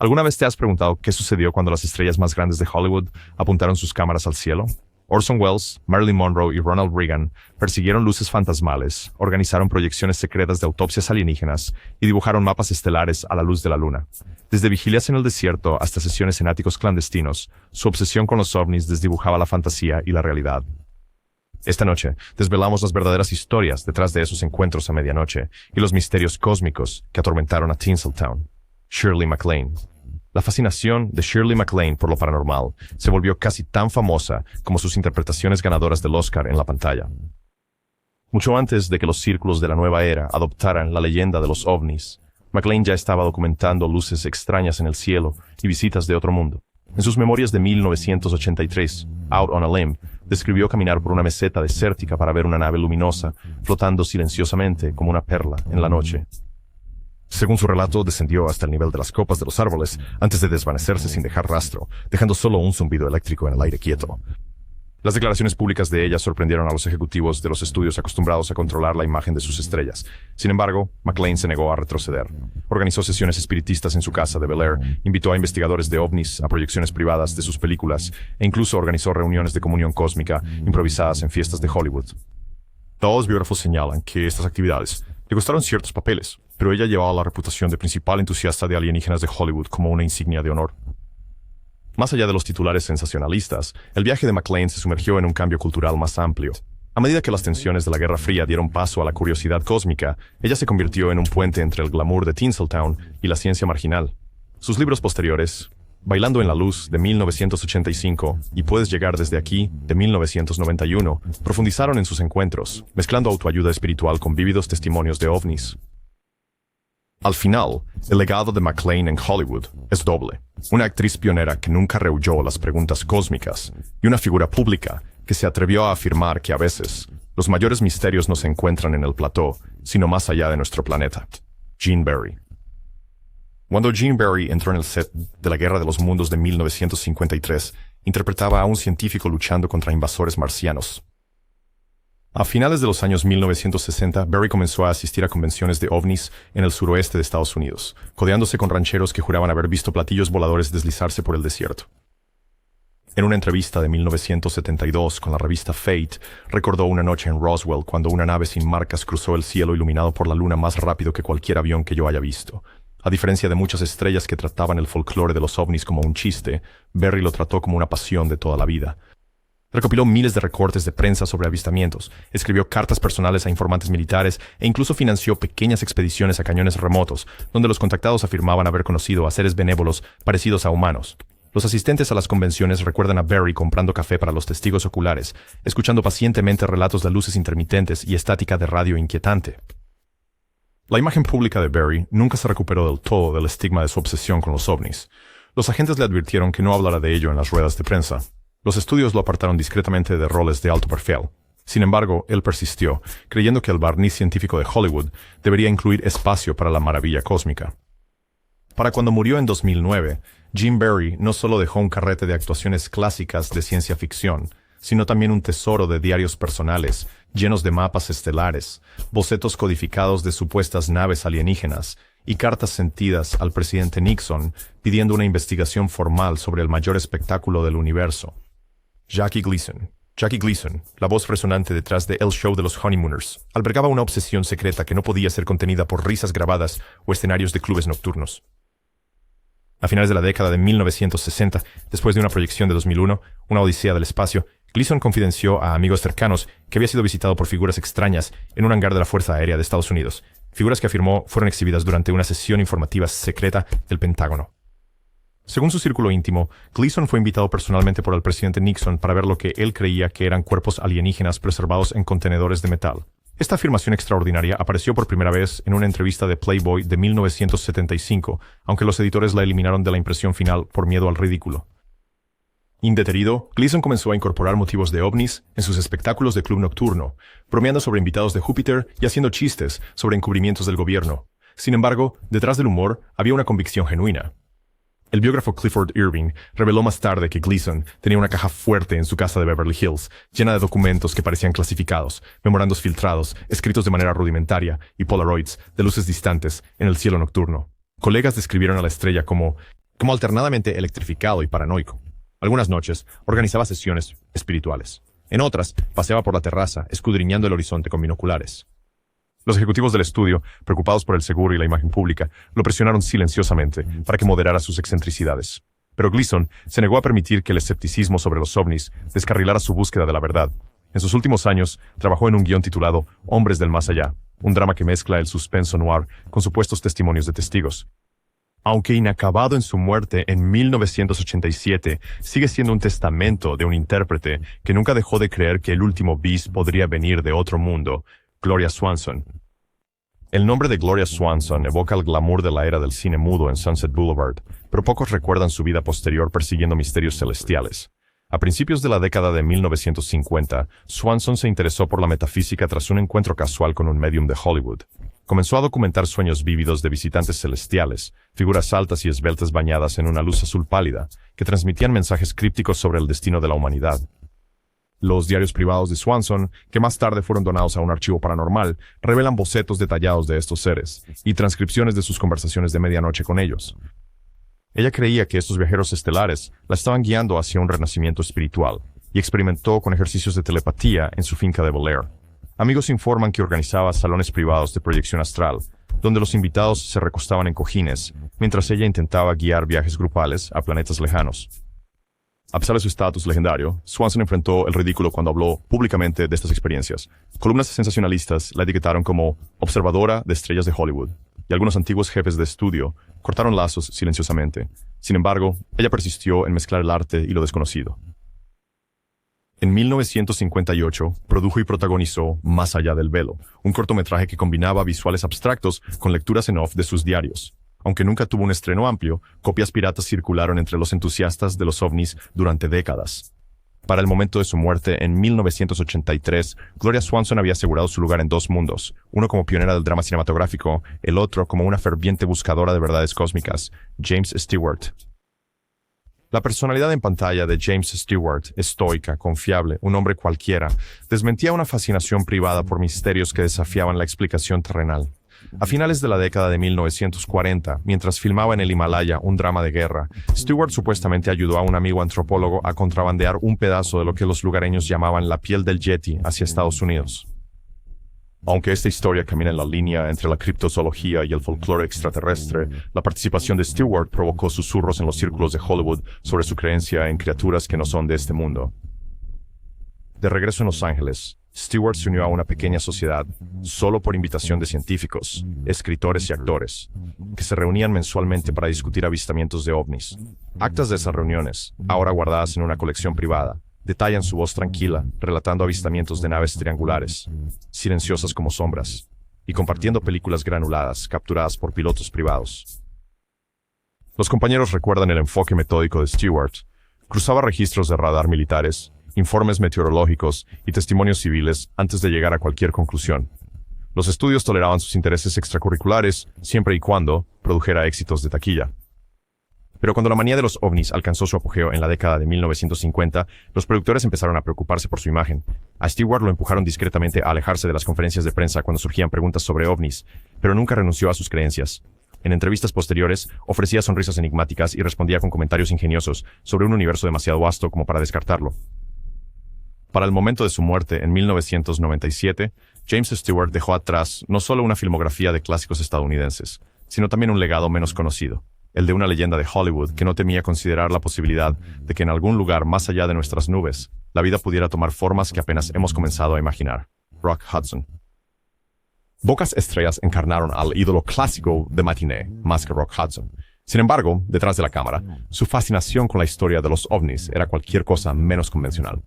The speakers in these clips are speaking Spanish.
¿Alguna vez te has preguntado qué sucedió cuando las estrellas más grandes de Hollywood apuntaron sus cámaras al cielo? Orson Welles, Marilyn Monroe y Ronald Reagan persiguieron luces fantasmales, organizaron proyecciones secretas de autopsias alienígenas y dibujaron mapas estelares a la luz de la luna. Desde vigilias en el desierto hasta sesiones en áticos clandestinos, su obsesión con los ovnis desdibujaba la fantasía y la realidad. Esta noche, desvelamos las verdaderas historias detrás de esos encuentros a medianoche y los misterios cósmicos que atormentaron a Tinseltown. Shirley MacLaine. La fascinación de Shirley MacLaine por lo paranormal se volvió casi tan famosa como sus interpretaciones ganadoras del Oscar en la pantalla. Mucho antes de que los círculos de la nueva era adoptaran la leyenda de los ovnis, MacLaine ya estaba documentando luces extrañas en el cielo y visitas de otro mundo. En sus memorias de 1983, Out on a Limb, describió caminar por una meseta desértica para ver una nave luminosa flotando silenciosamente como una perla en la noche. Según su relato, descendió hasta el nivel de las copas de los árboles antes de desvanecerse sin dejar rastro, dejando solo un zumbido eléctrico en el aire quieto. Las declaraciones públicas de ella sorprendieron a los ejecutivos de los estudios acostumbrados a controlar la imagen de sus estrellas. Sin embargo, MacLaine se negó a retroceder. Organizó sesiones espiritistas en su casa de Bel Air, invitó a investigadores de ovnis a proyecciones privadas de sus películas e incluso organizó reuniones de comunión cósmica improvisadas en fiestas de Hollywood. Todos los biógrafos señalan que estas actividades le costaron ciertos papeles, pero ella llevaba la reputación de principal entusiasta de alienígenas de Hollywood como una insignia de honor. Más allá de los titulares sensacionalistas, el viaje de MacLaine se sumergió en un cambio cultural más amplio. A medida que las tensiones de la Guerra Fría dieron paso a la curiosidad cósmica, ella se convirtió en un puente entre el glamour de Tinseltown y la ciencia marginal. Sus libros posteriores, Bailando en la Luz, de 1985, y Puedes llegar desde aquí, de 1991, profundizaron en sus encuentros, mezclando autoayuda espiritual con vívidos testimonios de ovnis. Al final, el legado de MacLaine en Hollywood es doble. Una actriz pionera que nunca rehuyó las preguntas cósmicas y una figura pública que se atrevió a afirmar que a veces los mayores misterios no se encuentran en el plató, sino más allá de nuestro planeta. Gene Barry. Cuando Gene Barry entró en el set de la Guerra de los Mundos de 1953, interpretaba a un científico luchando contra invasores marcianos. A finales de los años 1960, Barry comenzó a asistir a convenciones de ovnis en el suroeste de Estados Unidos, codeándose con rancheros que juraban haber visto platillos voladores deslizarse por el desierto. En una entrevista de 1972 con la revista Fate, recordó una noche en Roswell cuando una nave sin marcas cruzó el cielo iluminado por la luna más rápido que cualquier avión que yo haya visto. A diferencia de muchas estrellas que trataban el folclore de los ovnis como un chiste, Barry lo trató como una pasión de toda la vida. Recopiló miles de recortes de prensa sobre avistamientos, escribió cartas personales a informantes militares e incluso financió pequeñas expediciones a cañones remotos, donde los contactados afirmaban haber conocido a seres benévolos parecidos a humanos. Los asistentes a las convenciones recuerdan a Barry comprando café para los testigos oculares, escuchando pacientemente relatos de luces intermitentes y estática de radio inquietante. La imagen pública de Barry nunca se recuperó del todo del estigma de su obsesión con los ovnis. Los agentes le advirtieron que no hablara de ello en las ruedas de prensa. Los estudios lo apartaron discretamente de roles de alto perfil. Sin embargo, él persistió, creyendo que el barniz científico de Hollywood debería incluir espacio para la maravilla cósmica. Para cuando murió en 2009, Gene Barry no solo dejó un carrete de actuaciones clásicas de ciencia ficción, sino también un tesoro de diarios personales, llenos de mapas estelares, bocetos codificados de supuestas naves alienígenas y cartas sentidas al presidente Nixon pidiendo una investigación formal sobre el mayor espectáculo del universo. Jackie Gleason, la voz resonante detrás de El Show de los Honeymooners, albergaba una obsesión secreta que no podía ser contenida por risas grabadas o escenarios de clubes nocturnos. A finales de la década de 1960, después de una proyección de 2001, Una odisea del espacio, Gleason confidenció a amigos cercanos que había sido visitado por figuras extrañas en un hangar de la Fuerza Aérea de Estados Unidos, figuras que afirmó fueron exhibidas durante una sesión informativa secreta del Pentágono. Según su círculo íntimo, Gleason fue invitado personalmente por el presidente Nixon para ver lo que él creía que eran cuerpos alienígenas preservados en contenedores de metal. Esta afirmación extraordinaria apareció por primera vez en una entrevista de Playboy de 1975, aunque los editores la eliminaron de la impresión final por miedo al ridículo. Indetenido, Gleason comenzó a incorporar motivos de ovnis en sus espectáculos de club nocturno, bromeando sobre invitados de Júpiter y haciendo chistes sobre encubrimientos del gobierno. Sin embargo, detrás del humor había una convicción genuina. El biógrafo Clifford Irving reveló más tarde que Gleason tenía una caja fuerte en su casa de Beverly Hills, llena de documentos que parecían clasificados, memorandos filtrados, escritos de manera rudimentaria y polaroids de luces distantes en el cielo nocturno. Colegas describieron a la estrella como como alternadamente electrificado y paranoico. Algunas noches organizaba sesiones espirituales. En otras, paseaba por la terraza, escudriñando el horizonte con binoculares. Los ejecutivos del estudio, preocupados por el seguro y la imagen pública, lo presionaron silenciosamente para que moderara sus excentricidades. Pero Gleason se negó a permitir que el escepticismo sobre los ovnis descarrilara su búsqueda de la verdad. En sus últimos años, trabajó en un guión titulado Hombres del Más Allá, un drama que mezcla el suspenso noir con supuestos testimonios de testigos. Aunque inacabado en su muerte en 1987, sigue siendo un testamento de un intérprete que nunca dejó de creer que el último bis podría venir de otro mundo, Gloria Swanson. El nombre de Gloria Swanson evoca el glamour de la era del cine mudo en Sunset Boulevard, pero pocos recuerdan su vida posterior persiguiendo misterios celestiales. A principios de la década de 1950, Swanson se interesó por la metafísica tras un encuentro casual con un medium de Hollywood. Comenzó a documentar sueños vívidos de visitantes celestiales, figuras altas y esbeltas bañadas en una luz azul pálida, que transmitían mensajes crípticos sobre el destino de la humanidad. Los diarios privados de Swanson, que más tarde fueron donados a un archivo paranormal, revelan bocetos detallados de estos seres y transcripciones de sus conversaciones de medianoche con ellos. Ella creía que estos viajeros estelares la estaban guiando hacia un renacimiento espiritual y experimentó con ejercicios de telepatía en su finca de Bel Air. Amigos informan que organizaba salones privados de proyección astral, donde los invitados se recostaban en cojines, mientras ella intentaba guiar viajes grupales a planetas lejanos. A pesar de su estatus legendario, Swanson enfrentó el ridículo cuando habló públicamente de estas experiencias. Columnas sensacionalistas la etiquetaron como observadora de estrellas de Hollywood, y algunos antiguos jefes de estudio cortaron lazos silenciosamente. Sin embargo, ella persistió en mezclar el arte y lo desconocido. En 1958, produjo y protagonizó Más allá del velo, un cortometraje que combinaba visuales abstractos con lecturas en off de sus diarios. Aunque nunca tuvo un estreno amplio, copias piratas circularon entre los entusiastas de los ovnis durante décadas. Para el momento de su muerte, en 1983, Gloria Swanson había asegurado su lugar en dos mundos, uno como pionera del drama cinematográfico, el otro como una ferviente buscadora de verdades cósmicas, James Stewart. La personalidad en pantalla de James Stewart, estoica, confiable, un hombre cualquiera, desmentía una fascinación privada por misterios que desafiaban la explicación terrenal. A finales de la década de 1940, mientras filmaba en el Himalaya un drama de guerra, Stewart supuestamente ayudó a un amigo antropólogo a contrabandear un pedazo de lo que los lugareños llamaban la piel del Yeti hacia Estados Unidos. Aunque esta historia camina en la línea entre la criptozoología y el folclore extraterrestre, la participación de Stewart provocó susurros en los círculos de Hollywood sobre su creencia en criaturas que no son de este mundo. De regreso en Los Ángeles, Stewart se unió a una pequeña sociedad, solo por invitación de científicos, escritores y actores, que se reunían mensualmente para discutir avistamientos de ovnis. Actas de esas reuniones, ahora guardadas en una colección privada, detallan su voz tranquila, relatando avistamientos de naves triangulares, silenciosas como sombras, y compartiendo películas granuladas capturadas por pilotos privados. Los compañeros recuerdan el enfoque metódico de Stewart. Cruzaba registros de radar militares, informes meteorológicos y testimonios civiles antes de llegar a cualquier conclusión. Los estudios toleraban sus intereses extracurriculares siempre y cuando produjera éxitos de taquilla. Pero cuando la manía de los ovnis alcanzó su apogeo en la década de 1950, los productores empezaron a preocuparse por su imagen. A Stewart lo empujaron discretamente a alejarse de las conferencias de prensa cuando surgían preguntas sobre ovnis, pero nunca renunció a sus creencias. En entrevistas posteriores, ofrecía sonrisas enigmáticas y respondía con comentarios ingeniosos sobre un universo demasiado vasto como para descartarlo. Para el momento de su muerte, en 1997, James Stewart dejó atrás no solo una filmografía de clásicos estadounidenses, sino también un legado menos conocido, el de una leyenda de Hollywood que no temía considerar la posibilidad de que en algún lugar más allá de nuestras nubes, la vida pudiera tomar formas que apenas hemos comenzado a imaginar. Rock Hudson. Pocas estrellas encarnaron al ídolo clásico de matiné, más que Rock Hudson. Sin embargo, detrás de la cámara, su fascinación con la historia de los ovnis era cualquier cosa menos convencional.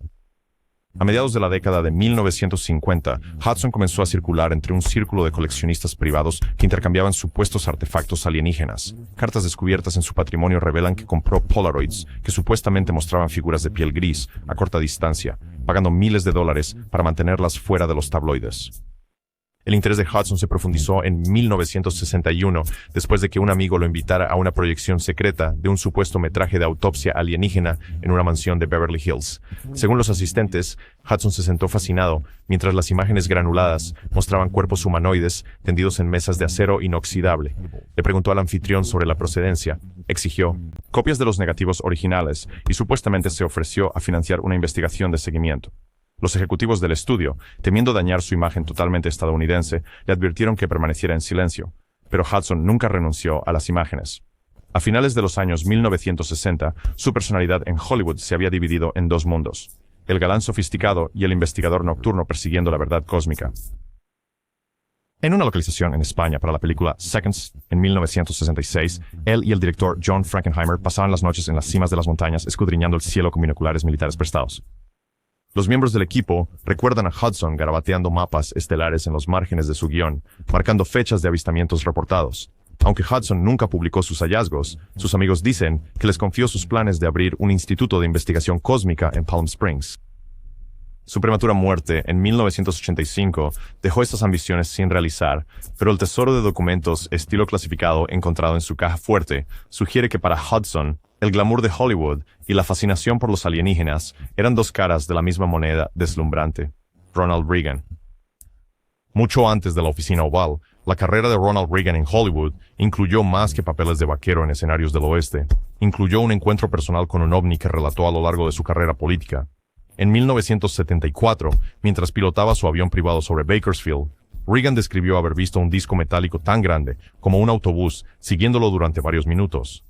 A mediados de la década de 1950, Hudson comenzó a circular entre un círculo de coleccionistas privados que intercambiaban supuestos artefactos alienígenas. Cartas descubiertas en su patrimonio revelan que compró Polaroids que supuestamente mostraban figuras de piel gris a corta distancia, pagando miles de dólares para mantenerlas fuera de los tabloides. El interés de Hudson se profundizó en 1961, después de que un amigo lo invitara a una proyección secreta de un supuesto metraje de autopsia alienígena en una mansión de Beverly Hills. Según los asistentes, Hudson se sentó fascinado, mientras las imágenes granuladas mostraban cuerpos humanoides tendidos en mesas de acero inoxidable. Le preguntó al anfitrión sobre la procedencia. Exigió copias de los negativos originales y supuestamente se ofreció a financiar una investigación de seguimiento. Los ejecutivos del estudio, temiendo dañar su imagen totalmente estadounidense, le advirtieron que permaneciera en silencio, pero Hudson nunca renunció a las imágenes. A finales de los años 1960, su personalidad en Hollywood se había dividido en dos mundos: el galán sofisticado y el investigador nocturno persiguiendo la verdad cósmica. En una localización en España para la película Seconds, en 1966, él y el director John Frankenheimer pasaban las noches en las cimas de las montañas escudriñando el cielo con binoculares militares prestados. Los miembros del equipo recuerdan a Hudson garabateando mapas estelares en los márgenes de su guión, marcando fechas de avistamientos reportados. Aunque Hudson nunca publicó sus hallazgos, sus amigos dicen que les confió sus planes de abrir un instituto de investigación cósmica en Palm Springs. Su prematura muerte en 1985 dejó estas ambiciones sin realizar, pero el tesoro de documentos estilo clasificado encontrado en su caja fuerte sugiere que para Hudson, el glamour de Hollywood y la fascinación por los alienígenas eran dos caras de la misma moneda deslumbrante. Ronald Reagan. Mucho antes de la oficina oval, la carrera de Ronald Reagan en Hollywood incluyó más que papeles de vaquero en escenarios del oeste. Incluyó un encuentro personal con un ovni que relató a lo largo de su carrera política. En 1974, mientras pilotaba su avión privado sobre Bakersfield, Reagan describió haber visto un disco metálico tan grande como un autobús siguiéndolo durante varios minutos.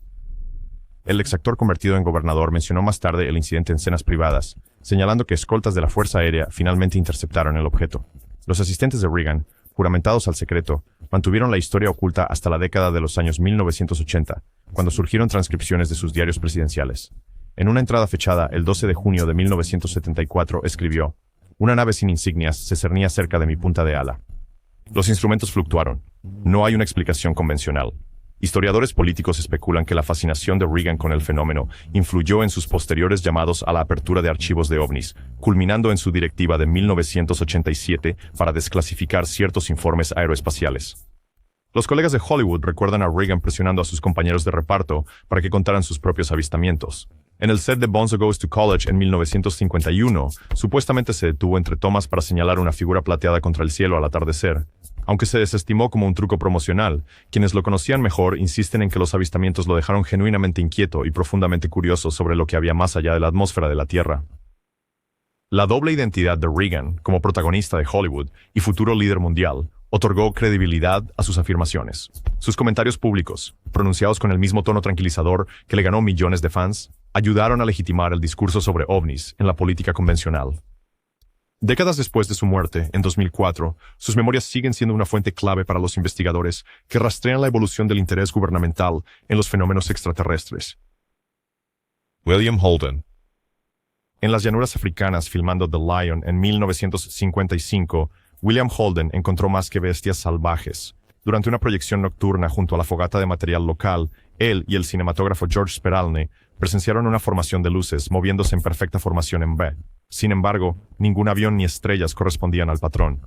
El exactor convertido en gobernador mencionó más tarde el incidente en cenas privadas, señalando que escoltas de la Fuerza Aérea finalmente interceptaron el objeto. Los asistentes de Reagan, juramentados al secreto, mantuvieron la historia oculta hasta la década de los años 1980, cuando surgieron transcripciones de sus diarios presidenciales. En una entrada fechada el 12 de junio de 1974 escribió: «Una nave sin insignias se cernía cerca de mi punta de ala. Los instrumentos fluctuaron. No hay una explicación convencional». Historiadores políticos especulan que la fascinación de Reagan con el fenómeno influyó en sus posteriores llamados a la apertura de archivos de ovnis, culminando en su directiva de 1987 para desclasificar ciertos informes aeroespaciales. Los colegas de Hollywood recuerdan a Reagan presionando a sus compañeros de reparto para que contaran sus propios avistamientos. En el set de Bonzo Goes to College en 1951, supuestamente se detuvo entre tomas para señalar una figura plateada contra el cielo al atardecer. Aunque se desestimó como un truco promocional, quienes lo conocían mejor insisten en que los avistamientos lo dejaron genuinamente inquieto y profundamente curioso sobre lo que había más allá de la atmósfera de la Tierra. La doble identidad de Reagan, como protagonista de Hollywood y futuro líder mundial, otorgó credibilidad a sus afirmaciones. Sus comentarios públicos, pronunciados con el mismo tono tranquilizador que le ganó millones de fans, ayudaron a legitimar el discurso sobre ovnis en la política convencional. Décadas después de su muerte, en 2004, sus memorias siguen siendo una fuente clave para los investigadores que rastrean la evolución del interés gubernamental en los fenómenos extraterrestres. William Holden. En las llanuras africanas filmando The Lion en 1955, William Holden encontró más que bestias salvajes. Durante una proyección nocturna junto a la fogata de material local, él y el cinematógrafo George Speralny presenciaron una formación de luces moviéndose en perfecta formación en V. Sin embargo, ningún avión ni estrellas correspondían al patrón.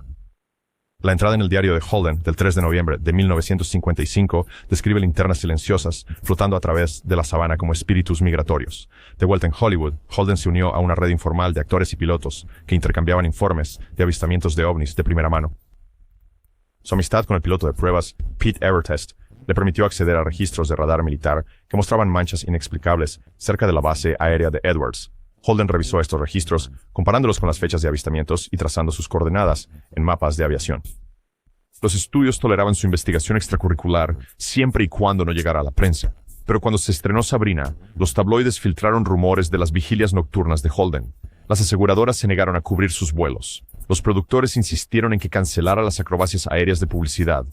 La entrada en el diario de Holden del 3 de noviembre de 1955 describe linternas silenciosas flotando a través de la sabana como espíritus migratorios. De vuelta en Hollywood, Holden se unió a una red informal de actores y pilotos que intercambiaban informes de avistamientos de ovnis de primera mano. Su amistad con el piloto de pruebas, Pete Evertest, le permitió acceder a registros de radar militar que mostraban manchas inexplicables cerca de la base aérea de Edwards. Holden revisó estos registros, comparándolos con las fechas de avistamientos y trazando sus coordenadas en mapas de aviación. Los estudios toleraban su investigación extracurricular siempre y cuando no llegara a la prensa. Pero cuando se estrenó Sabrina, los tabloides filtraron rumores de las vigilias nocturnas de Holden. Las aseguradoras se negaron a cubrir sus vuelos. Los productores insistieron en que cancelara las acrobacias aéreas de publicidad.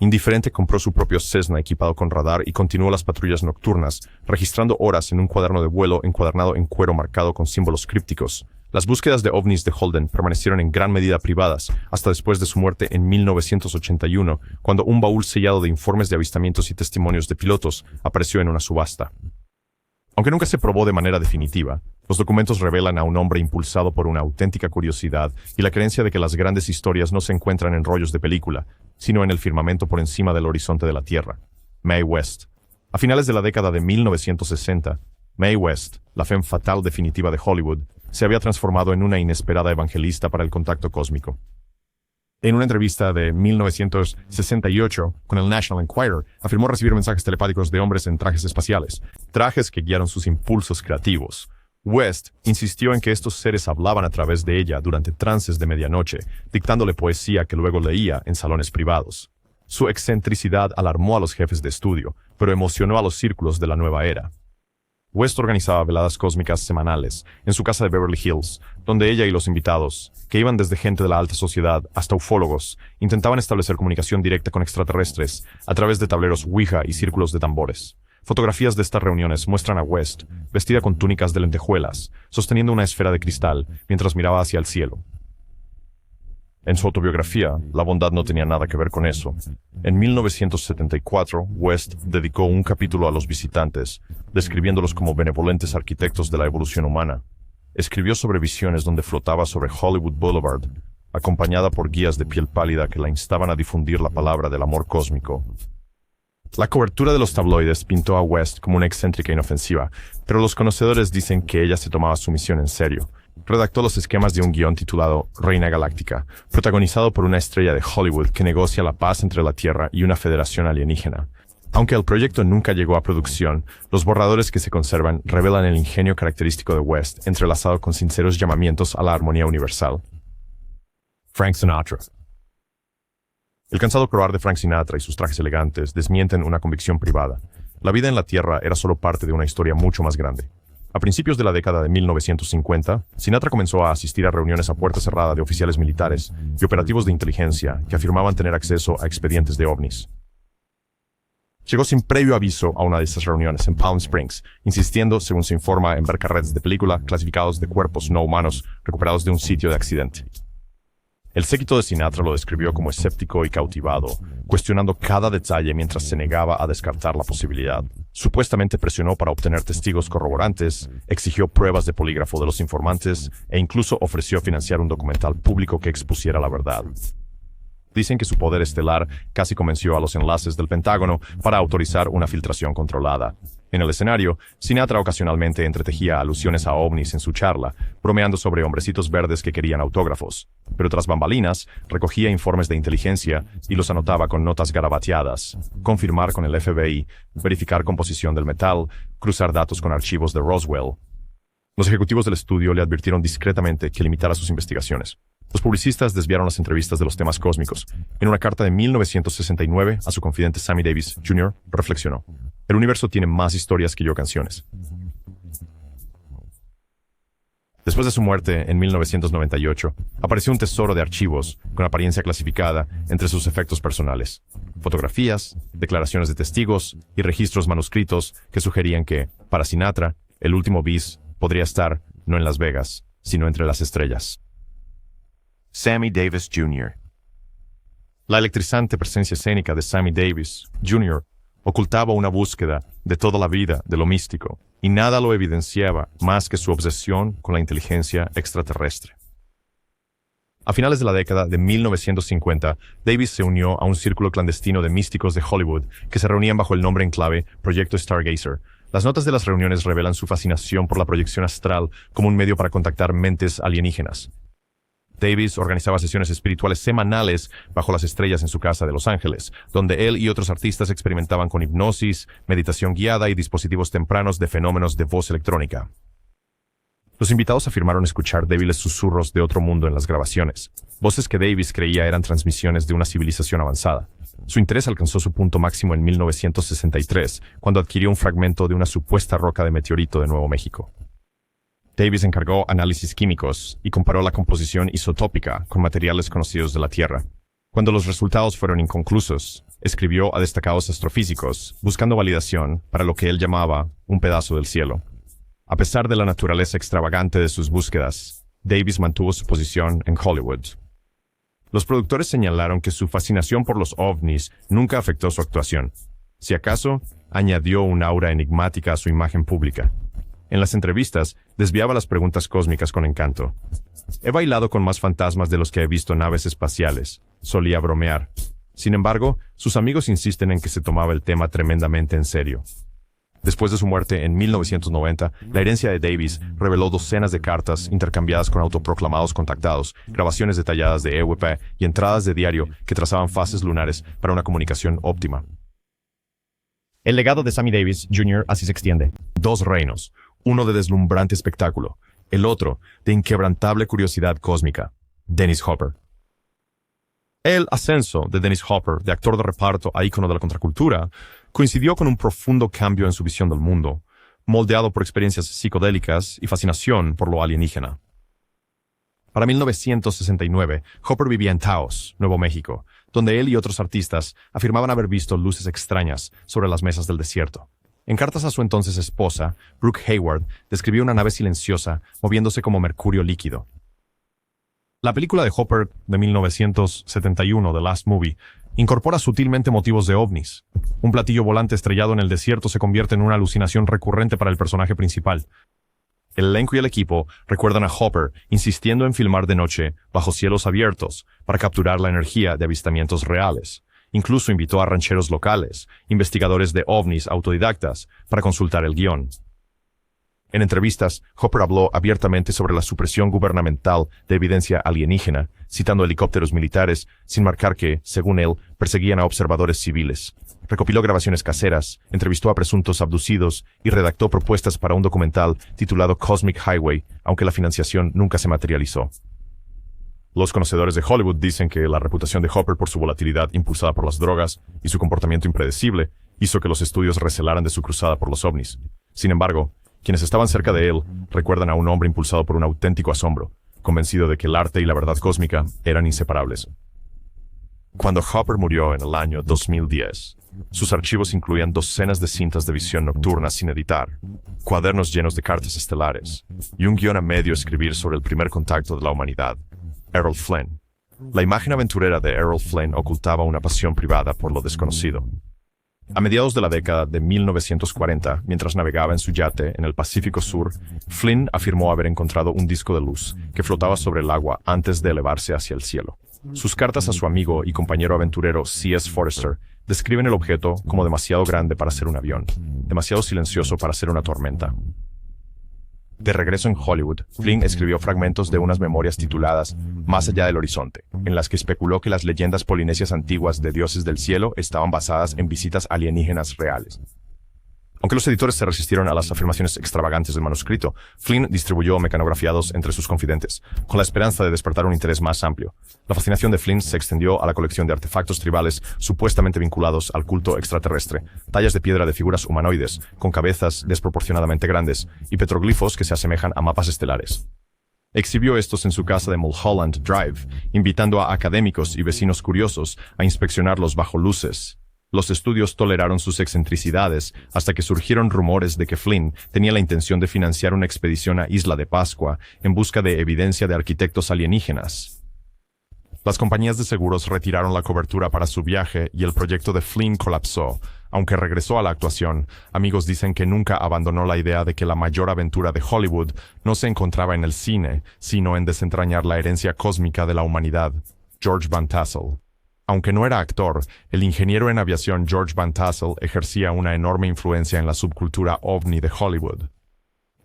Indiferente compró su propio Cessna equipado con radar y continuó las patrullas nocturnas, registrando horas en un cuaderno de vuelo encuadernado en cuero marcado con símbolos crípticos. Las búsquedas de ovnis de Holden permanecieron en gran medida privadas hasta después de su muerte en 1981, cuando un baúl sellado de informes de avistamientos y testimonios de pilotos apareció en una subasta. Aunque nunca se probó de manera definitiva, los documentos revelan a un hombre impulsado por una auténtica curiosidad y la creencia de que las grandes historias no se encuentran en rollos de película, sino en el firmamento por encima del horizonte de la Tierra. Mae West. A finales de la década de 1960, Mae West, la femme fatal definitiva de Hollywood, se había transformado en una inesperada evangelista para el contacto cósmico. En una entrevista de 1968 con el National Enquirer, afirmó recibir mensajes telepáticos de hombres en trajes espaciales. trajes que guiaron sus impulsos creativos. West insistió en que estos seres hablaban a través de ella durante trances de medianoche, dictándole poesía que luego leía en salones privados. Su excentricidad alarmó a los jefes de estudio, pero emocionó a los círculos de la nueva era. West organizaba veladas cósmicas semanales en su casa de Beverly Hills, donde ella y los invitados, que iban desde gente de la alta sociedad hasta ufólogos, intentaban establecer comunicación directa con extraterrestres a través de tableros Ouija y círculos de tambores. Fotografías de estas reuniones muestran a West, vestida con túnicas de lentejuelas, sosteniendo una esfera de cristal mientras miraba hacia el cielo. En su autobiografía, la bondad no tenía nada que ver con eso. En 1974, West dedicó un capítulo a los visitantes, describiéndolos como benevolentes arquitectos de la evolución humana. Escribió sobre visiones donde flotaba sobre Hollywood Boulevard, acompañada por guías de piel pálida que la instaban a difundir la palabra del amor cósmico. La cobertura de los tabloides pintó a West como una excéntrica inofensiva, pero los conocedores dicen que ella se tomaba su misión en serio. Redactó los esquemas de un guión titulado Reina Galáctica, protagonizado por una estrella de Hollywood que negocia la paz entre la Tierra y una federación alienígena. Aunque el proyecto nunca llegó a producción, los borradores que se conservan revelan el ingenio característico de West, entrelazado con sinceros llamamientos a la armonía universal. Frank Sinatra. El cansado croar de Frank Sinatra y sus trajes elegantes desmienten una convicción privada. La vida en la Tierra era solo parte de una historia mucho más grande. A principios de la década de 1950, Sinatra comenzó a asistir a reuniones a puerta cerrada de oficiales militares y operativos de inteligencia que afirmaban tener acceso a expedientes de ovnis. Llegó sin previo aviso a una de estas reuniones en Palm Springs, insistiendo, según se informa, en ver carretes de película clasificados de cuerpos no humanos recuperados de un sitio de accidente. El séquito de Sinatra lo describió como escéptico y cautivado, cuestionando cada detalle mientras se negaba a descartar la posibilidad. Supuestamente presionó para obtener testigos corroborantes, exigió pruebas de polígrafo de los informantes e incluso ofreció financiar un documental público que expusiera la verdad. Dicen que su poder estelar casi convenció a los enlaces del Pentágono para autorizar una filtración controlada. En el escenario, Sinatra ocasionalmente entretejía alusiones a ovnis en su charla, bromeando sobre hombrecitos verdes que querían autógrafos. Pero tras bambalinas, recogía informes de inteligencia y los anotaba con notas garabateadas, confirmar con el FBI, verificar composición del metal, cruzar datos con archivos de Roswell. Los ejecutivos del estudio le advirtieron discretamente que limitara sus investigaciones. Los publicistas desviaron las entrevistas de los temas cósmicos. En una carta de 1969 a su confidente Sammy Davis Jr., reflexionó: "El universo tiene más historias que yo canciones". Después de su muerte, en 1998, apareció un tesoro de archivos con apariencia clasificada entre sus efectos personales. Fotografías, declaraciones de testigos y registros manuscritos que sugerían que, para Sinatra, el último bis podría estar no en Las Vegas, sino entre las estrellas. Sammy Davis Jr. La electrizante presencia escénica de Sammy Davis Jr. ocultaba una búsqueda de toda la vida de lo místico, y nada lo evidenciaba más que su obsesión con la inteligencia extraterrestre. A finales de la década de 1950, Davis se unió a un círculo clandestino de místicos de Hollywood que se reunían bajo el nombre en clave Proyecto Stargazer. Las notas de las reuniones revelan su fascinación por la proyección astral como un medio para contactar mentes alienígenas. Davis organizaba sesiones espirituales semanales bajo las estrellas en su casa de Los Ángeles, donde él y otros artistas experimentaban con hipnosis, meditación guiada y dispositivos tempranos de fenómenos de voz electrónica. Los invitados afirmaron escuchar débiles susurros de otro mundo en las grabaciones, voces que Davis creía eran transmisiones de una civilización avanzada. Su interés alcanzó su punto máximo en 1963, cuando adquirió un fragmento de una supuesta roca de meteorito de Nuevo México. Davis encargó análisis químicos y comparó la composición isotópica con materiales conocidos de la Tierra. Cuando los resultados fueron inconclusos, escribió a destacados astrofísicos, buscando validación para lo que él llamaba un pedazo del cielo. A pesar de la naturaleza extravagante de sus búsquedas, Davis mantuvo su posición en Hollywood. Los productores señalaron que su fascinación por los ovnis nunca afectó su actuación. Si acaso, añadió un aura enigmática a su imagen pública. En las entrevistas, desviaba las preguntas cósmicas con encanto. "He bailado con más fantasmas de los que he visto naves espaciales", solía bromear. Sin embargo, sus amigos insisten en que se tomaba el tema tremendamente en serio. Después de su muerte en 1990, la herencia de Davis reveló docenas de cartas intercambiadas con autoproclamados contactados, grabaciones detalladas de EVP y entradas de diario que trazaban fases lunares para una comunicación óptima. El legado de Sammy Davis Jr. así se extiende. Dos reinos, uno de deslumbrante espectáculo, el otro de inquebrantable curiosidad cósmica. Dennis Hopper. El ascenso de Dennis Hopper, de actor de reparto a ícono de la contracultura, coincidió con un profundo cambio en su visión del mundo, moldeado por experiencias psicodélicas y fascinación por lo alienígena. Para 1969, Hopper vivía en Taos, Nuevo México, donde él y otros artistas afirmaban haber visto luces extrañas sobre las mesas del desierto. En cartas a su entonces esposa, Brooke Hayward, describió una nave silenciosa moviéndose como mercurio líquido. La película de Hopper de 1971, The Last Movie, incorpora sutilmente motivos de ovnis. Un platillo volante estrellado en el desierto se convierte en una alucinación recurrente para el personaje principal. El elenco y el equipo recuerdan a Hopper insistiendo en filmar de noche bajo cielos abiertos para capturar la energía de avistamientos reales. Incluso invitó a rancheros locales, investigadores de ovnis autodidactas, para consultar el guión. En entrevistas, Hopper habló abiertamente sobre la supresión gubernamental de evidencia alienígena, citando helicópteros militares, sin marcar que, según él, perseguían a observadores civiles. Recopiló grabaciones caseras, entrevistó a presuntos abducidos y redactó propuestas para un documental titulado Cosmic Highway, aunque la financiación nunca se materializó. Los conocedores de Hollywood dicen que la reputación de Hopper por su volatilidad impulsada por las drogas y su comportamiento impredecible hizo que los estudios recelaran de su cruzada por los ovnis. Sin embargo, quienes estaban cerca de él recuerdan a un hombre impulsado por un auténtico asombro, convencido de que el arte y la verdad cósmica eran inseparables. Cuando Hopper murió en el año 2010, sus archivos incluían docenas de cintas de visión nocturna sin editar, cuadernos llenos de cartas estelares y un guión a medio escribir sobre el primer contacto de la humanidad, Errol Flynn. La imagen aventurera de Errol Flynn ocultaba una pasión privada por lo desconocido. A mediados de la década de 1940, mientras navegaba en su yate en el Pacífico Sur, Flynn afirmó haber encontrado un disco de luz que flotaba sobre el agua antes de elevarse hacia el cielo. Sus cartas a su amigo y compañero aventurero C.S. Forester describen el objeto como demasiado grande para ser un avión, demasiado silencioso para ser una tormenta. De regreso en Hollywood, Flynn escribió fragmentos de unas memorias tituladas Más allá del horizonte, en las que especuló que las leyendas polinesias antiguas de dioses del cielo estaban basadas en visitas alienígenas reales. Aunque los editores se resistieron a las afirmaciones extravagantes del manuscrito, Flynn distribuyó mecanografiados entre sus confidentes, con la esperanza de despertar un interés más amplio. La fascinación de Flynn se extendió a la colección de artefactos tribales supuestamente vinculados al culto extraterrestre, tallas de piedra de figuras humanoides, con cabezas desproporcionadamente grandes, y petroglifos que se asemejan a mapas estelares. Exhibió estos en su casa de Mulholland Drive, invitando a académicos y vecinos curiosos a inspeccionarlos bajo luces. Los estudios toleraron sus excentricidades hasta que surgieron rumores de que Flynn tenía la intención de financiar una expedición a Isla de Pascua en busca de evidencia de arquitectos alienígenas. Las compañías de seguros retiraron la cobertura para su viaje y el proyecto de Flynn colapsó. Aunque regresó a la actuación, amigos dicen que nunca abandonó la idea de que la mayor aventura de Hollywood no se encontraba en el cine, sino en desentrañar la herencia cósmica de la humanidad. George Van Tassel. Aunque no era actor, el ingeniero en aviación George Van Tassel ejercía una enorme influencia en la subcultura ovni de Hollywood.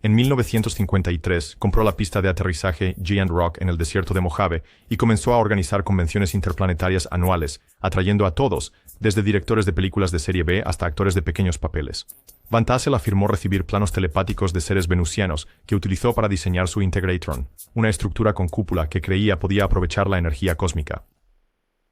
En 1953 compró la pista de aterrizaje Giant Rock en el desierto de Mojave y comenzó a organizar convenciones interplanetarias anuales, atrayendo a todos, desde directores de películas de serie B hasta actores de pequeños papeles. Van Tassel afirmó recibir planos telepáticos de seres venusianos que utilizó para diseñar su Integratron, una estructura con cúpula que creía podía aprovechar la energía cósmica.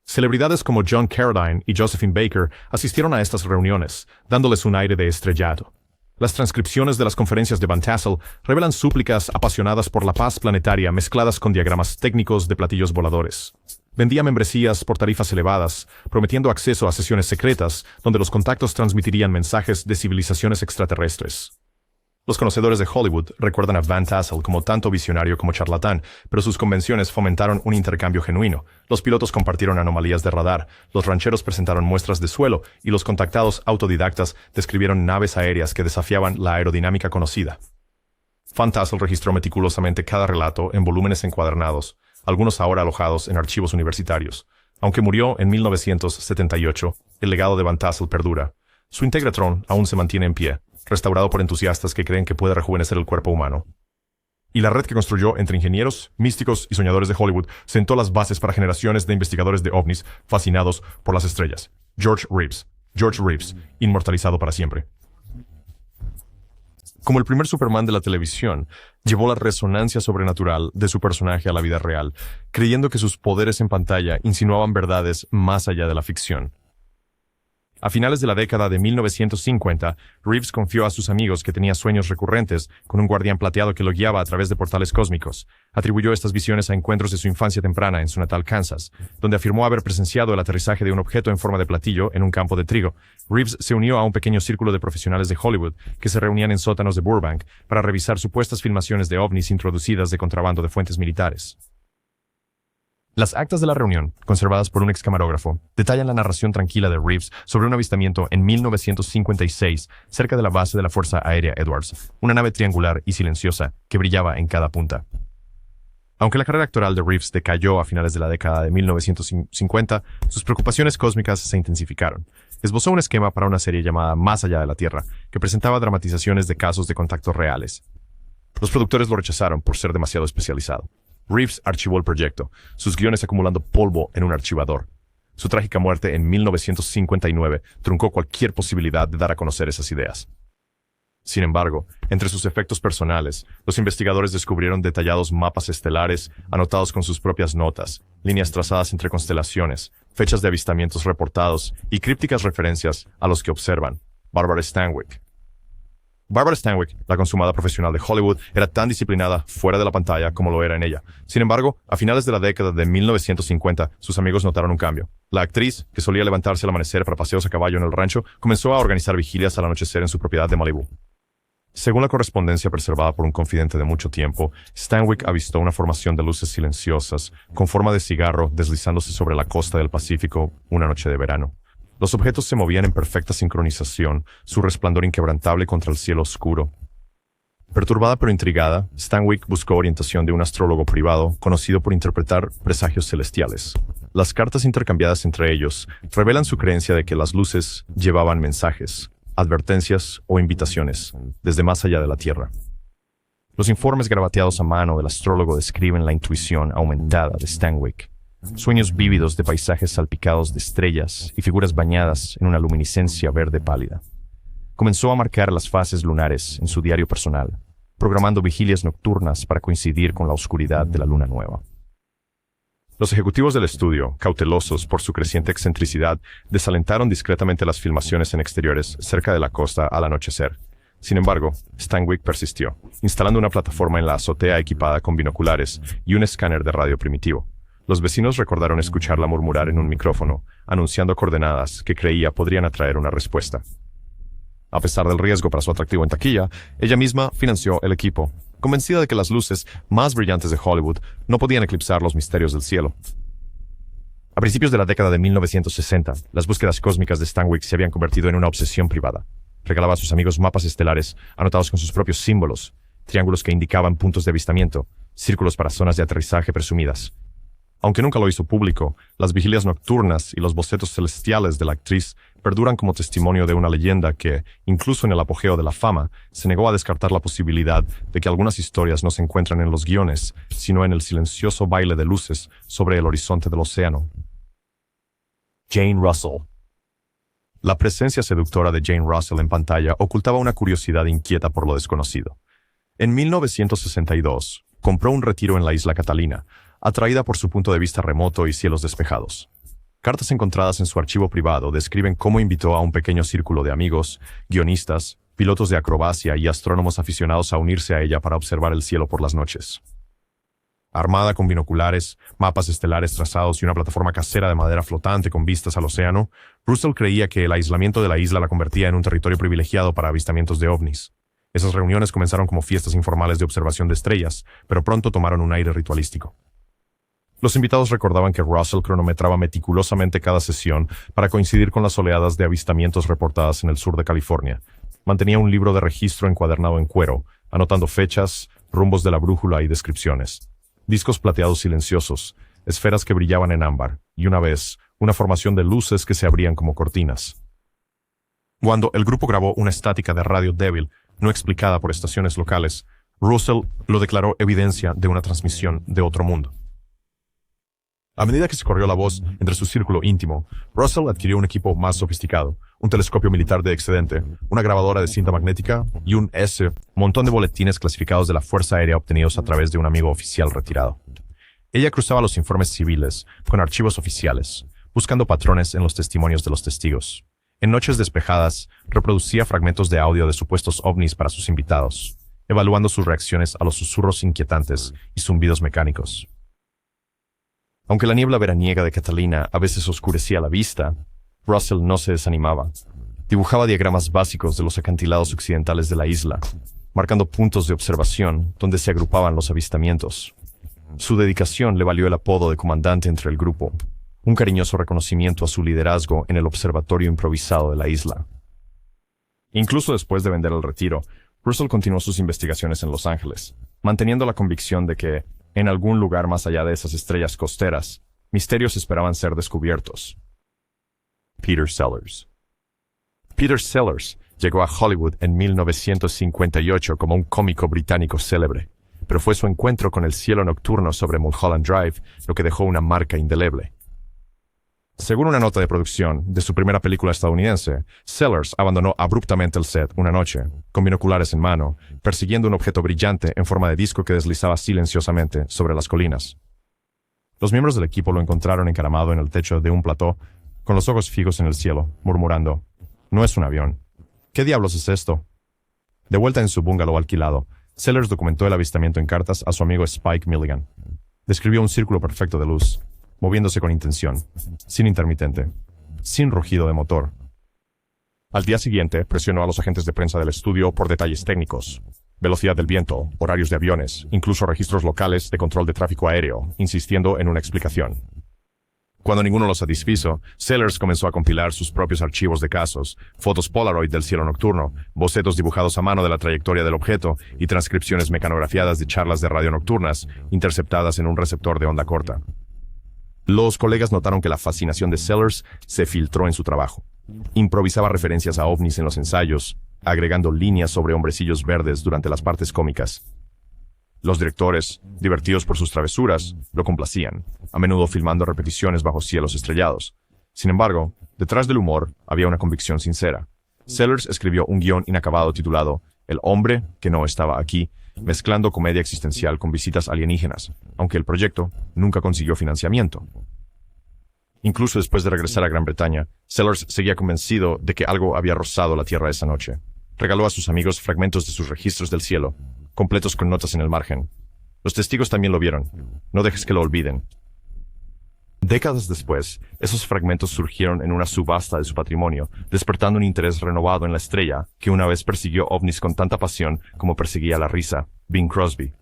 Celebridades como John Carradine y Josephine Baker asistieron a estas reuniones, dándoles un aire de estrellato. Las transcripciones de las conferencias de Van Tassel revelan súplicas apasionadas por la paz planetaria mezcladas con diagramas técnicos de platillos voladores. Vendía membresías por tarifas elevadas, prometiendo acceso a sesiones secretas donde los contactos transmitirían mensajes de civilizaciones extraterrestres. Los conocedores de Hollywood recuerdan a Van Tassel como tanto visionario como charlatán, pero sus convenciones fomentaron un intercambio genuino. Los pilotos compartieron anomalías de radar, los rancheros presentaron muestras de suelo y los contactados autodidactas describieron naves aéreas que desafiaban la aerodinámica conocida. Van Tassel registró meticulosamente cada relato en volúmenes encuadernados, algunos ahora alojados en archivos universitarios. Aunque murió en 1978, el legado de Van Tassel perdura. Su Integratron aún se mantiene en pie, restaurado por entusiastas que creen que puede rejuvenecer el cuerpo humano. Y la red que construyó entre ingenieros, místicos y soñadores de Hollywood sentó las bases para generaciones de investigadores de ovnis fascinados por las estrellas. George Reeves. George Reeves, inmortalizado para siempre. Como el primer Superman de la televisión, llevó la resonancia sobrenatural de su personaje a la vida real, creyendo que sus poderes en pantalla insinuaban verdades más allá de la ficción. A finales de la década de 1950, Reeves confió a sus amigos que tenía sueños recurrentes con un guardián plateado que lo guiaba a través de portales cósmicos. Atribuyó estas visiones a encuentros de su infancia temprana en su natal Kansas, donde afirmó haber presenciado el aterrizaje de un objeto en forma de platillo en un campo de trigo. Reeves se unió a un pequeño círculo de profesionales de Hollywood que se reunían en sótanos de Burbank para revisar supuestas filmaciones de ovnis introducidas de contrabando de fuentes militares. Las actas de la reunión, conservadas por un ex camarógrafo, detallan la narración tranquila de Reeves sobre un avistamiento en 1956 cerca de la base de la Fuerza Aérea Edwards, una nave triangular y silenciosa que brillaba en cada punta. Aunque la carrera actoral de Reeves decayó a finales de la década de 1950, sus preocupaciones cósmicas se intensificaron. Esbozó un esquema para una serie llamada Más allá de la Tierra, que presentaba dramatizaciones de casos de contactos reales. Los productores lo rechazaron por ser demasiado especializado. Reeves archivó el proyecto, sus guiones acumulando polvo en un archivador. Su trágica muerte en 1959 truncó cualquier posibilidad de dar a conocer esas ideas. Sin embargo, entre sus efectos personales, los investigadores descubrieron detallados mapas estelares anotados con sus propias notas, líneas trazadas entre constelaciones, fechas de avistamientos reportados y crípticas referencias a los que observan. Barbara Stanwyck. Barbara Stanwyck, la consumada profesional de Hollywood, era tan disciplinada fuera de la pantalla como lo era en ella. Sin embargo, a finales de la década de 1950, sus amigos notaron un cambio. La actriz, que solía levantarse al amanecer para paseos a caballo en el rancho, comenzó a organizar vigilias al anochecer en su propiedad de Malibu. Según la correspondencia preservada por un confidente de mucho tiempo, Stanwyck avistó una formación de luces silenciosas, con forma de cigarro, deslizándose sobre la costa del Pacífico una noche de verano. Los objetos se movían en perfecta sincronización, su resplandor inquebrantable contra el cielo oscuro. Perturbada pero intrigada, Stanwyck buscó orientación de un astrólogo privado conocido por interpretar presagios celestiales. Las cartas intercambiadas entre ellos revelan su creencia de que las luces llevaban mensajes, advertencias o invitaciones desde más allá de la Tierra. Los informes grabateados a mano del astrólogo describen la intuición aumentada de Stanwyck. Sueños vívidos de paisajes salpicados de estrellas y figuras bañadas en una luminiscencia verde pálida. Comenzó a marcar las fases lunares en su diario personal, programando vigilias nocturnas para coincidir con la oscuridad de la luna nueva. Los ejecutivos del estudio, cautelosos por su creciente excentricidad, desalentaron discretamente las filmaciones en exteriores cerca de la costa al anochecer. Sin embargo, Stanwyck persistió, instalando una plataforma en la azotea equipada con binoculares y un escáner de radio primitivo. Los vecinos recordaron escucharla murmurar en un micrófono, anunciando coordenadas que creía podrían atraer una respuesta. A pesar del riesgo para su atractivo en taquilla, ella misma financió el equipo, convencida de que las luces más brillantes de Hollywood no podían eclipsar los misterios del cielo. A principios de la década de 1960, las búsquedas cósmicas de Stanwyck se habían convertido en una obsesión privada. Regalaba a sus amigos mapas estelares anotados con sus propios símbolos, triángulos que indicaban puntos de avistamiento, círculos para zonas de aterrizaje presumidas. Aunque nunca lo hizo público, las vigilias nocturnas y los bocetos celestiales de la actriz perduran como testimonio de una leyenda que, incluso en el apogeo de la fama, se negó a descartar la posibilidad de que algunas historias no se encuentran en los guiones, sino en el silencioso baile de luces sobre el horizonte del océano. Jane Russell. La presencia seductora de Jane Russell en pantalla ocultaba una curiosidad inquieta por lo desconocido. En 1962, compró un retiro en la isla Catalina, atraída por su punto de vista remoto y cielos despejados. Cartas encontradas en su archivo privado describen cómo invitó a un pequeño círculo de amigos, guionistas, pilotos de acrobacia y astrónomos aficionados a unirse a ella para observar el cielo por las noches. Armada con binoculares, mapas estelares trazados y una plataforma casera de madera flotante con vistas al océano, Russell creía que el aislamiento de la isla la convertía en un territorio privilegiado para avistamientos de ovnis. Esas reuniones comenzaron como fiestas informales de observación de estrellas, pero pronto tomaron un aire ritualístico. Los invitados recordaban que Russell cronometraba meticulosamente cada sesión para coincidir con las oleadas de avistamientos reportadas en el sur de California. Mantenía un libro de registro encuadernado en cuero, anotando fechas, rumbos de la brújula y descripciones. Discos plateados silenciosos, esferas que brillaban en ámbar, y una vez, una formación de luces que se abrían como cortinas. Cuando el grupo grabó una estática de radio débil, no explicada por estaciones locales, Russell lo declaró evidencia de una transmisión de otro mundo. A medida que se corrió la voz entre su círculo íntimo, Russell adquirió un equipo más sofisticado, un telescopio militar de excedente, una grabadora de cinta magnética y un montón de boletines clasificados de la Fuerza Aérea obtenidos a través de un amigo oficial retirado. Ella cruzaba los informes civiles con archivos oficiales, buscando patrones en los testimonios de los testigos. En noches despejadas, reproducía fragmentos de audio de supuestos ovnis para sus invitados, evaluando sus reacciones a los susurros inquietantes y zumbidos mecánicos. Aunque la niebla veraniega de Catalina a veces oscurecía la vista, Russell no se desanimaba. Dibujaba diagramas básicos de los acantilados occidentales de la isla, marcando puntos de observación donde se agrupaban los avistamientos. Su dedicación le valió el apodo de comandante entre el grupo, un cariñoso reconocimiento a su liderazgo en el observatorio improvisado de la isla. Incluso después de vender el retiro, Russell continuó sus investigaciones en Los Ángeles, manteniendo la convicción de que, en algún lugar más allá de esas estrellas costeras, misterios esperaban ser descubiertos. Peter Sellers. Peter Sellers llegó a Hollywood en 1958 como un cómico británico célebre, pero fue su encuentro con el cielo nocturno sobre Mulholland Drive lo que dejó una marca indeleble. Según una nota de producción de su primera película estadounidense, Sellers abandonó abruptamente el set una noche, con binoculares en mano, persiguiendo un objeto brillante en forma de disco que deslizaba silenciosamente sobre las colinas. Los miembros del equipo lo encontraron encaramado en el techo de un plató, con los ojos fijos en el cielo, murmurando: «No es un avión. ¿Qué diablos es esto?». De vuelta en su bungalow alquilado, Sellers documentó el avistamiento en cartas a su amigo Spike Milligan. Describió un círculo perfecto de luz, moviéndose con intención, sin intermitente, sin rugido de motor. Al día siguiente, presionó a los agentes de prensa del estudio por detalles técnicos: velocidad del viento, horarios de aviones, incluso registros locales de control de tráfico aéreo, insistiendo en una explicación. Cuando ninguno lo satisfizo, Sellers comenzó a compilar sus propios archivos de casos, fotos Polaroid del cielo nocturno, bocetos dibujados a mano de la trayectoria del objeto y transcripciones mecanografiadas de charlas de radio nocturnas, interceptadas en un receptor de onda corta. Los colegas notaron que la fascinación de Sellers se filtró en su trabajo. Improvisaba referencias a ovnis en los ensayos, agregando líneas sobre hombrecillos verdes durante las partes cómicas. Los directores, divertidos por sus travesuras, lo complacían, a menudo filmando repeticiones bajo cielos estrellados. Sin embargo, detrás del humor había una convicción sincera. Sellers escribió un guión inacabado titulado El hombre que no estaba aquí, mezclando comedia existencial con visitas alienígenas, aunque el proyecto nunca consiguió financiamiento. Incluso después de regresar a Gran Bretaña, Sellers seguía convencido de que algo había rozado la Tierra esa noche. Regaló a sus amigos fragmentos de sus registros del cielo, completos con notas en el margen. Los testigos también lo vieron. No dejes que lo olviden. Décadas después, esos fragmentos surgieron en una subasta de su patrimonio, despertando un interés renovado en la estrella que una vez persiguió ovnis con tanta pasión como perseguía la risa, Bing Crosby.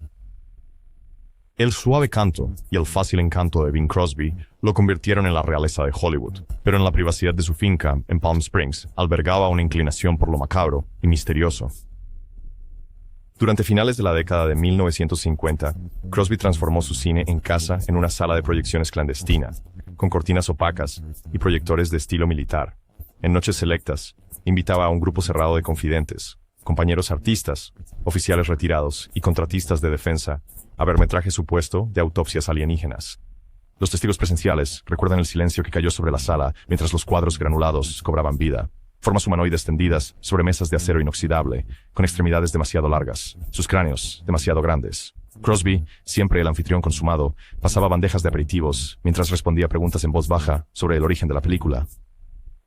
El suave canto y el fácil encanto de Bing Crosby lo convirtieron en la realeza de Hollywood, pero en la privacidad de su finca, en Palm Springs, albergaba una inclinación por lo macabro y misterioso. Durante finales de la década de 1950, Crosby transformó su cine en casa en una sala de proyecciones clandestina, con cortinas opacas y proyectores de estilo militar. En noches selectas, invitaba a un grupo cerrado de confidentes, compañeros artistas, oficiales retirados y contratistas de defensa a ver metraje supuesto de autopsias alienígenas. Los testigos presenciales recuerdan el silencio que cayó sobre la sala mientras los cuadros granulados cobraban vida. Formas humanoides tendidas sobre mesas de acero inoxidable, con extremidades demasiado largas, sus cráneos demasiado grandes. Crosby, siempre el anfitrión consumado, pasaba bandejas de aperitivos mientras respondía preguntas en voz baja sobre el origen de la película.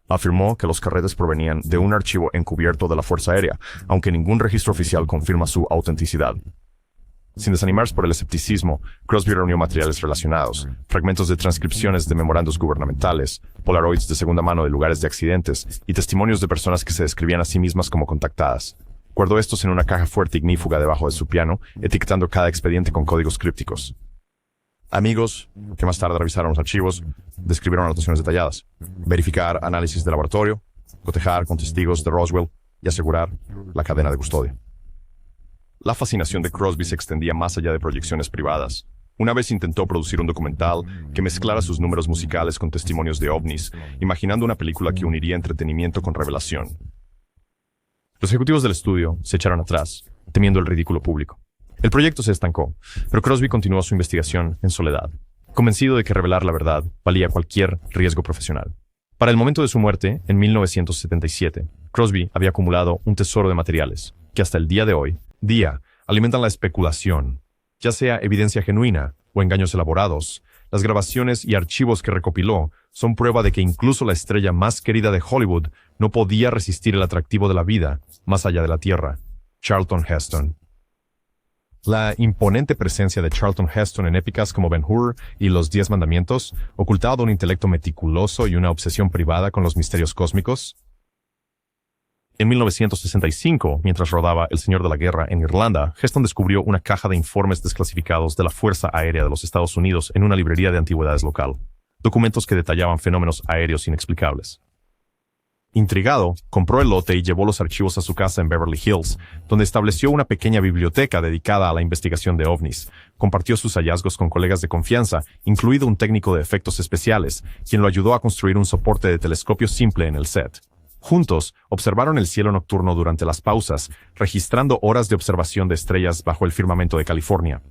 Afirmó que los carretes provenían de un archivo encubierto de la Fuerza Aérea, aunque ningún registro oficial confirma su autenticidad. Sin desanimarse por el escepticismo, Crosby reunió materiales relacionados, fragmentos de transcripciones de memorandos gubernamentales, polaroids de segunda mano de lugares de accidentes y testimonios de personas que se describían a sí mismas como contactadas. Guardó estos en una caja fuerte e ignífuga debajo de su piano, etiquetando cada expediente con códigos crípticos. Amigos, que más tarde revisaron los archivos, describieron anotaciones detalladas. Verificar análisis de laboratorio, cotejar con testigos de Roswell y asegurar la cadena de custodia. La fascinación de Crosby se extendía más allá de proyecciones privadas. Una vez intentó producir un documental que mezclara sus números musicales con testimonios de ovnis, imaginando una película que uniría entretenimiento con revelación. Los ejecutivos del estudio se echaron atrás, temiendo el ridículo público. El proyecto se estancó, pero Crosby continuó su investigación en soledad, convencido de que revelar la verdad valía cualquier riesgo profesional. Para el momento de su muerte, en 1977, Crosby había acumulado un tesoro de materiales que hasta el día de hoy, alimentan la especulación. Ya sea evidencia genuina o engaños elaborados, las grabaciones y archivos que recopiló son prueba de que incluso la estrella más querida de Hollywood no podía resistir el atractivo de la vida más allá de la Tierra, Charlton Heston. La imponente presencia de Charlton Heston en épicas como Ben-Hur y Los 10 Mandamientos, ocultado un intelecto meticuloso y una obsesión privada con los misterios cósmicos. En 1965, mientras rodaba El Señor de la Guerra en Irlanda, Heston descubrió una caja de informes desclasificados de la Fuerza Aérea de los Estados Unidos en una librería de antigüedades local, documentos que detallaban fenómenos aéreos inexplicables. Intrigado, compró el lote y llevó los archivos a su casa en Beverly Hills, donde estableció una pequeña biblioteca dedicada a la investigación de ovnis. Compartió sus hallazgos con colegas de confianza, incluido un técnico de efectos especiales, quien lo ayudó a construir un soporte de telescopio simple en el set. Juntos, observaron el cielo nocturno durante las pausas, registrando horas de observación de estrellas bajo el firmamento de California.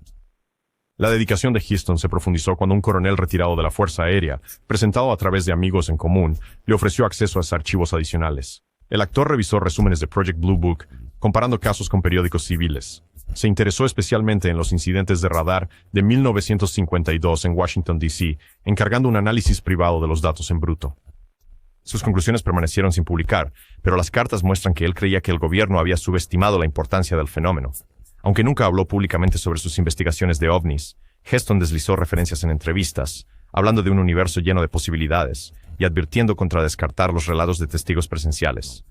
La dedicación de Heston se profundizó cuando un coronel retirado de la Fuerza Aérea, presentado a través de amigos en común, le ofreció acceso a sus archivos adicionales. El actor revisó resúmenes de Project Blue Book, comparando casos con periódicos civiles. Se interesó especialmente en los incidentes de radar de 1952 en Washington, D.C., encargando un análisis privado de los datos en bruto. Sus conclusiones permanecieron sin publicar, pero las cartas muestran que él creía que el gobierno había subestimado la importancia del fenómeno. Aunque nunca habló públicamente sobre sus investigaciones de ovnis, Heston deslizó referencias en entrevistas, hablando de un universo lleno de posibilidades y advirtiendo contra descartar los relatos de testigos presenciales.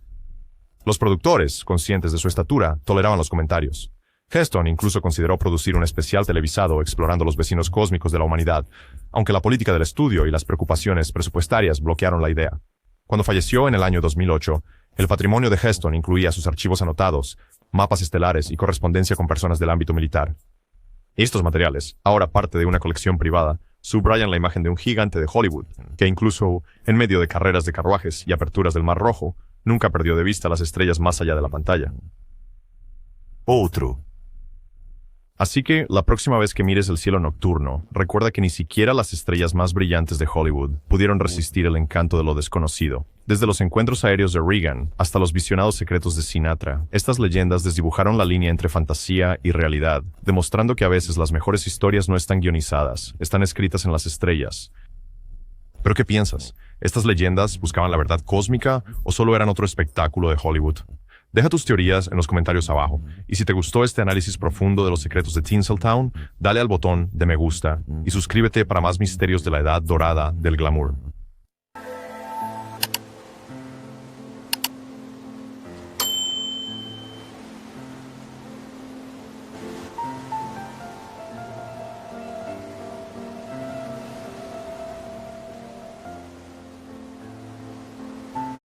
Los productores, conscientes de su estatura, toleraban los comentarios. Heston incluso consideró producir un especial televisado explorando los vecinos cósmicos de la humanidad, aunque la política del estudio y las preocupaciones presupuestarias bloquearon la idea. Cuando falleció en el año 2008, el patrimonio de Heston incluía sus archivos anotados, mapas estelares y correspondencia con personas del ámbito militar. Estos materiales, ahora parte de una colección privada, subrayan la imagen de un gigante de Hollywood, que incluso, en medio de carreras de carruajes y aperturas del Mar Rojo, nunca perdió de vista las estrellas más allá de la pantalla. Otro. Así que, la próxima vez que mires el cielo nocturno, recuerda que ni siquiera las estrellas más brillantes de Hollywood pudieron resistir el encanto de lo desconocido. Desde los encuentros aéreos de Reagan hasta los visionados secretos de Sinatra, estas leyendas desdibujaron la línea entre fantasía y realidad, demostrando que a veces las mejores historias no están guionizadas, están escritas en las estrellas. ¿Pero qué piensas? ¿Estas leyendas buscaban la verdad cósmica o solo eran otro espectáculo de Hollywood? Deja tus teorías en los comentarios abajo, y si te gustó este análisis profundo de los secretos de Tinseltown, dale al botón de me gusta y suscríbete para más misterios de la edad dorada del glamour.